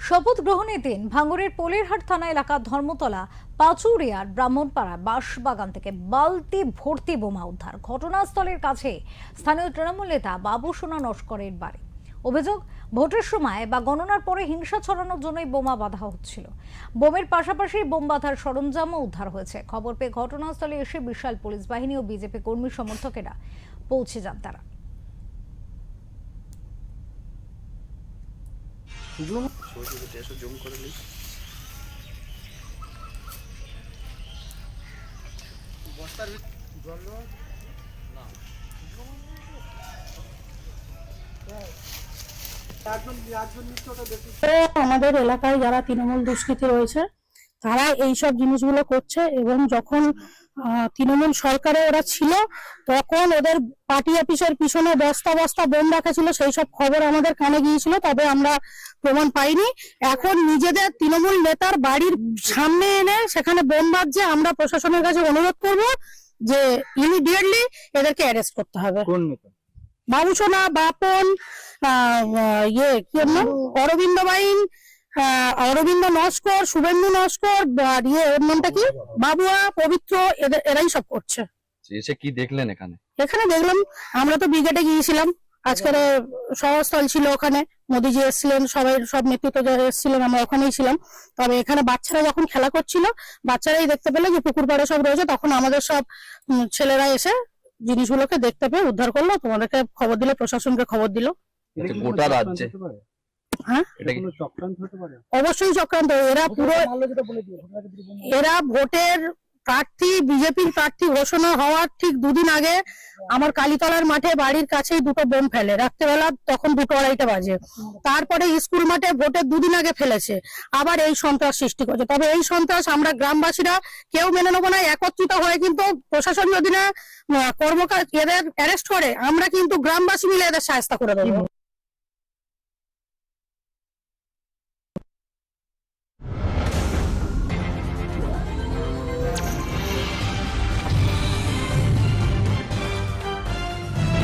শপথ গ্রহণের দিন ভাঙড়ের পোলেরহাট থানা এলাকার ধর্মতলা পাচুরিয়ার ব্রাহ্মণপাড়া বাঁশবাগান থেকে বালতি ভর্তি বোমা উদ্ধার। ঘটনাস্থলের কাছে স্থানীয় তৃণমূল নেতা বাবু সোনা নস্করের বাড়ি। অভিযোগ, ভোটের সময় বা গণনার পরে হিংসা ছড়ানোর জন্যই বোমা বাঁধা হচ্ছিল। বোমের পাশাপাশি বোম বাঁধার সরঞ্জামও উদ্ধার হয়েছে। খবর পেয়ে ঘটনাস্থলে এসে বিশাল পুলিশ বাহিনী ও বিজেপি কর্মী সমর্থকেরা পৌঁছে যান। তারা আমাদের এলাকায় যারা তৃণমূল দুষ্কৃতী রয়েছে তারা এইসব জিনিসগুলো করছে, এবং যখন তৃণমূল সরকারে ওরা ছিল তখন ওদের পার্টি অফিসের পিছনে বস্তা বস্তা বোম রাখা ছিল, সেই সব খবর আমাদের কানে গিয়েছিল, তবে আমরা প্রমাণ পাইনি। এখন নিজেদের তৃণমূল নেতার বাড়ির সামনে এনে সেখানে বোম বাজছে। আমরা প্রশাসনের কাছে অনুরোধ করবো যে ইমিডিয়েটলি এদেরকে অ্যারেস্ট করতে হবে। বাবু সোনা, বাপন, অরবিন্দ বাইন, অরবিন্দ নস্কর, শুভেন্দু নস্কর, ওর নামটা কি, বাবুয়া, পবিত্র, এরাই সব করছে। এসে কি দেখলেন এখানে? এখানে দেখলাম, আমরা তো ব্রিগেডে গিয়েছিলাম, আজকের সভাস্থল ছিল, ওখানে মোদিজি এসেছিলেন, সব নেতৃত্ব যারা এসেছিলেন, আমরা ওখানেই ছিলাম। তবে এখানে বাচ্চারা যখন খেলা করছিল, বাচ্চারাই দেখতে পেলে যে পুকুর পাড়ে সব রয়েছে, তখন আমাদের সব ছেলেরা এসে জিনিসগুলোকে দেখতে পেয়ে উদ্ধার করলো। তোমাদেরকে খবর দিল, প্রশাসনকে খবর দিল। গোটা রাজ্যে হ্যাঁ, অবশ্যই চক্রান্ত। এরা ভোটের প্রার্থী, বিজেপির প্রার্থী ঘোষণা হওয়ার ঠিক দুদিন আগে আমার কালীতলার মাঠে বাড়ির কাছেই দুটো বোম ফেলে রাত্রেবেলা, তখন 2:30 বাজে। তারপরে স্কুল মাঠে ভোটের দুদিন আগে ফেলেছে, আবার এই সন্ত্রাস সৃষ্টি করছে। তবে এই সন্ত্রাস আমরা গ্রামবাসীরা কেউ মেনে নেবো না। একত্রিত হয়ে কিন্তু প্রশাসন যদি না কর্মকার এদের অ্যারেস্ট করে, আমরা কিন্তু গ্রামবাসী মিলে এদের সাহায্য করে দেবো।